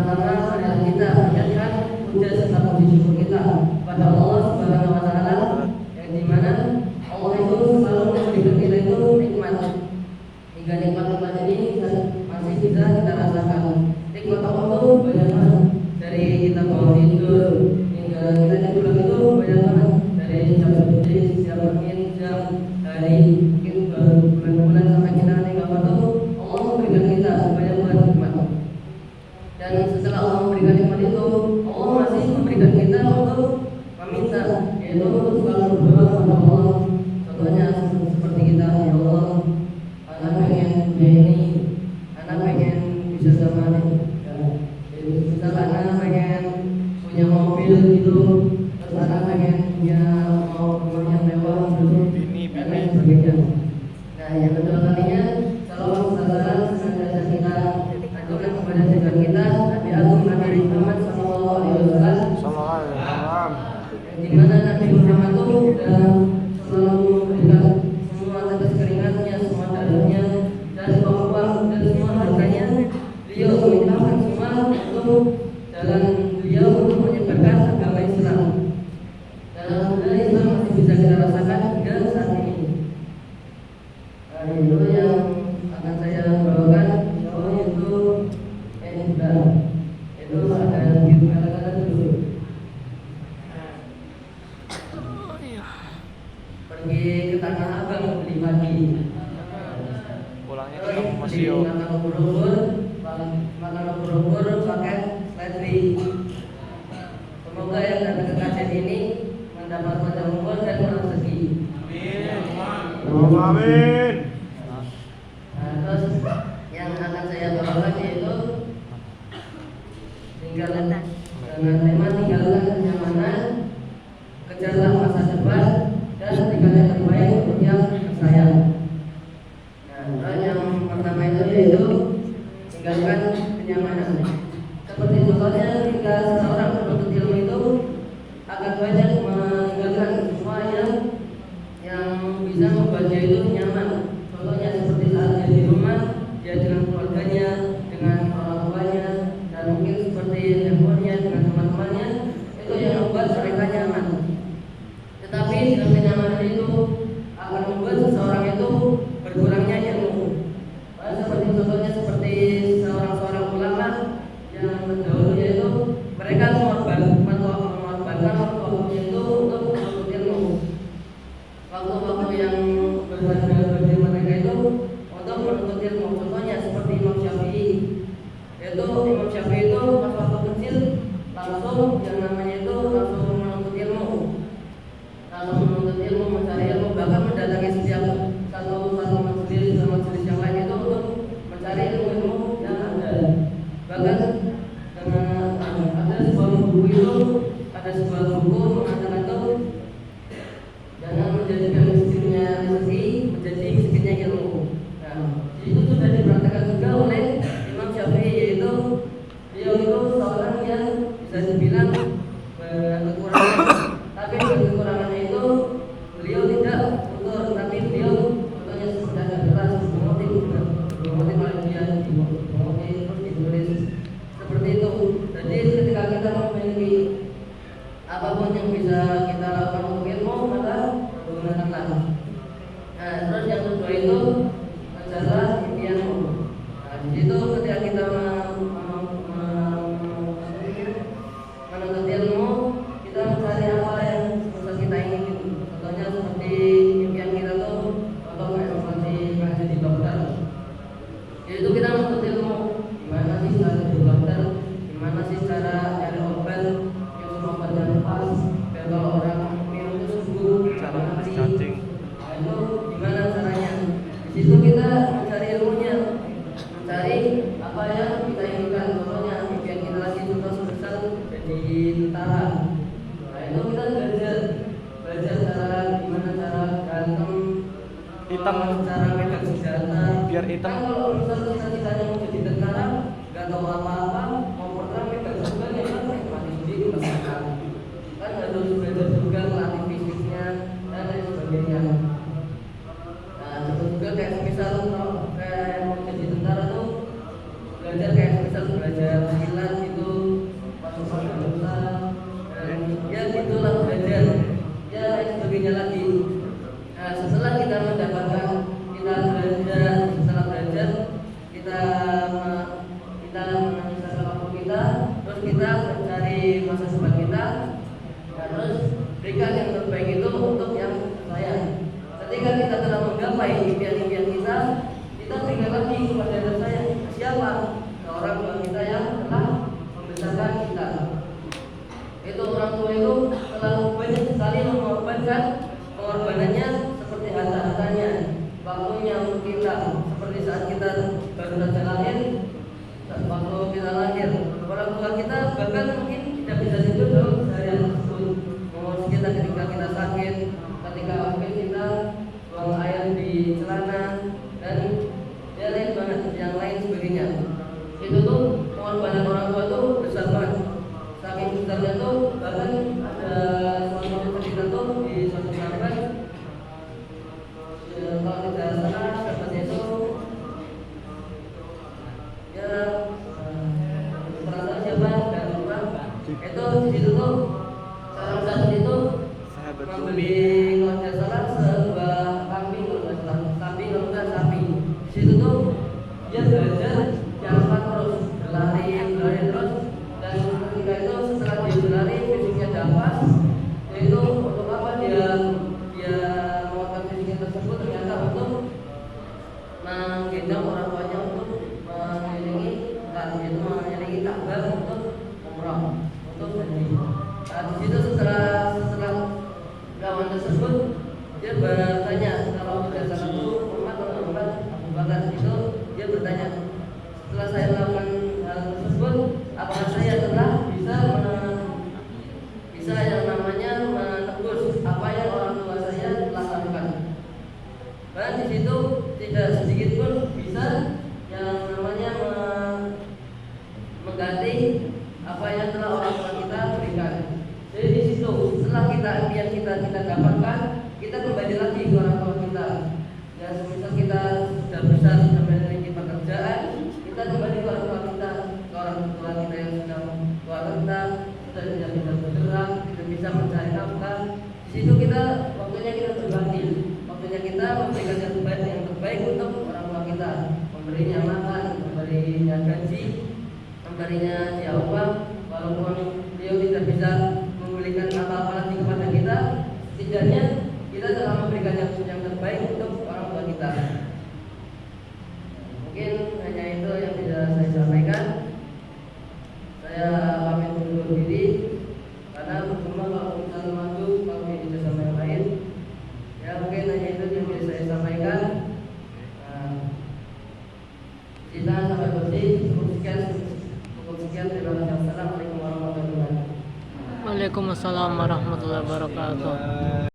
pertama adalah kita menjadikan puja serta puji syukur kita pada Allah Subhanahu wa taala, yang dimana Allah itu selalu memberikan kita itu nikmat, hingga nikmat ini masih bisa kita rasakan. Nikmat Allah itu banyak banget, dari kita bangun tidur hingga kita pulang itu banyak banget, dari jam berdiri, jam angin, jam hari, mungkin bulan-bulan sampai kita tinggal waktu, Allah memberikan kita banyak banget nikmat. Dan setelah Allah memberikan nikmat itu, Allah masih memberikan kita untuk meminta, yaitu untuk selalu berdoa kepada Allah. Contohnya seperti kita, ya Allah, anak pengen punya ini, anak pengen bisa sama ini, misalkan anak pengen punya mobil gitu, terus anak pengen punya rumah yang mewah gitu, dan lain sebagainya. Nah, yang kedua kalinya, salawat salam senantiasa kita aturkan kepada junjungan kita Nabi Agung Nabi Muhammad Sallallahu Alaihi Wasallam, di mana Nabi Muhammad itu sudah selalu memberikan semua tetes keringatnya, semua darahnya, dan uang dan semua hartanya. Beliau memintakan semua untuk jalan beliau untuk menyebarkan agama Islam. Dan alhamdulillah Islam masih bisa kita rasakan hingga saat ini. Itu yang akan saya bawakan, insya Allah itu itu ada di kata-kata dulu. Pergi ke Tanah Abang beli pagi, pulangnya ketemu Mas Yo. Makan ubur-ubur pakai seledri. Semoga yang datang ke kajian ini mendapat panjang umur dan rezeki. Amin. Nah, terus yang akan saya bawakan yaitu dengan tema tinggalkan kenyamanan, kejarlah masa depan, dan tinggal yang terbaik untuk yang tersayang. Nah, yang pertama itu yaitu tinggalkan kenyamanan. Seperti contohnya ketika seorang penuntut ilmu itu akan banyak meninggalkan semua yang bisa membuat dia itu nyaman. Contohnya seperti saat dia di rumah, dia dengan keluarganya, dengan orang tuanya, dan mungkin seperti handphonenya dengan teman-temannya, itu yang membuat mereka nyaman. Tetapi dengan kenyamanan itu akan membuat seseorang itu berkurangnya ilmu. Seperti contohnya seperti seorang ulama yang terdahulu, yaitu mereka mengorbankan waktu itu untuk menuntut ilmu. Waktu-waktu yang berharga bagi mereka itu untuk menuntut ilmu. Contohnya seperti Imam Syafi'i, yaitu Imam Syafi'i itu pas waktu kecil langsung yang namanya itu langsung menuntut ilmu, mencari ilmu, bahkan mendatangi setiap satu majelis yang lain itu untuk mencari ilmu yang ada. Bahkan ada sebuah buku mengatakan itu jangan menjadikan miskinnya rezeki menjadi miskinnya ilmu. Nah, itu sudah dipraktekkan juga oleh Imam Syafi'i, yaitu beliau itu seorang yang bisa dibilang kekurangan, tapi dengan kekurangannya itu beliau tidak utur, tapi beliau contohnya seperti ada keras, mengotik oleh dia, terus ditulis seperti itu. Jadi ketika kita memiliki apapun yang bisa kita lakukan untuk ilmu, maka gunakanlah. Nah, terus yang kedua itu adalah impianmu. Nah, di situ ketika kita menuntut ilmu, kita mencari apa yang bisa kita ingin. Contohnya seperti impian kita tuh, contoh kayak seperti jadi dokter. Yaitu kita menuntut ilmu, gimana sih cara jadi dokter, gimana sih cara cari obat yang semua obat yang pas, biar kalau orang minum itu sembuh, Cara mati. cacing. Nah, itu gimana caranya? Di situ kita mencari ilmunya, mencari apa yang kita inginkan. Contohnya impian kita lagi contoh sebesar jadi tentara. Nah, itu kita belajar cara gimana cara ganteng, Hitam. cara megang senjata. Biar hitam. Kan kalau misalnya cita-citanya mau jadi tentara, nggak tahu apa-apa, mau perang megang senjata, ya kan mati sendiri masakan. Kan harus belajar juga melatih fisiknya dan lain sebagainya. Nah, terus juga kayak misal kalau kayak mau jadi tentara tuh belajar kayak misal belajar silat itu melakukan dosa, dan ya gitulah belajar, ya lain sebagainya lagi. Nah, setelah kita mendapatkan, kita belajar, setelah belajar kita menganalisa waktu kita, terus kita mencari masa depan kita. Nah, terus berikan yang terbaik itu untuk yang lain. Ketika kita telah menggapai impian-impian kita berikan lagi kepada yang sayang. Siapa? Ke orang tua kita yang telah membesarkan kita. Itu orang tua itu telah banyak sekali mengorbankan pengorbanannya seperti harta-hartanya, waktunya untuk kita, seperti saat kita baru saja lahir, waktu kita lahir, orang tua kita bahkan mungkin tidak bisa tidur dalam seharian tersebut. Mengurus kita ketika kita sakit, ketika mungkin kita buang air di celana, dan ya lain banget, yang lain sebagainya. Itu tuh pengorbanan orang tua itu besar banget. Saking besarnya tuh bahkan ada suatu cerita tuh di suatu pesantren, ya, kalau tidak salah seperti itu ya, perasaan siapa dan lupa itu di situ tuh salah satu itu membeli kalau tidak salah sebuah kambing, kalau tidak salah sapi, kalau tidak sapi. Di situ tuh dia belajar jalan terus, berlari terus, dan ketika itu setelah dia berlari fisiknya dapat, yaitu untuk apa dia menguatkan fisiknya tersebut, ternyata untuk menggendong orang tuanya untuk mengiringi Ka'bah untuk umrah, untuk haji. Nah, di situ setelah kawan tersebut dia bertanya, kalau tidak salah itu Muhammad atau Abu Bakar, itu dia bertanya, setelah saya melakukan hal tersebut, apakah saya telah bisa yang namanya menebus apa yang orang tua saya telah lakukan? Bahkan di situ tidak sedikit pun bisa yang namanya mengganti apa yang telah orang tua kita berikan. Jadi di situ setelah impian kita dapatkan, kita kembali lagi ke orang tua kita. Dan semisal kita sudah besar, sudah memiliki pekerjaan, kita kembali ke orang tua kita, ke orang tua kita yang sudah tua renta, sudah tidak bisa bergerak, tidak bisa mencari nafkah. Di situ waktunya kita berbakti, waktunya kita memberikan yang terbaik untuk orang tua kita, memberinya makan, memberinya gaji, memberinya siapa, walaupun beliau tidak bisa memberikan apa-apa lagi kepada kita, setidaknya kita telah memberikan yang terbaik untuk orang tua kita. Mungkin hanya itu yang bisa saya sampaikan. Saya pamit undur diri karena percuma kalau kita maju kalau tidak sama yang lain. Ya mungkin hanya itu yang bisa saya sampaikan. Kita sampai bersih. Cukup sekian. Terima kasih. Assalamualaikum warahmatullahi wabarakatuh. Waalaikumsalam warahmatullahi wabarakatuh.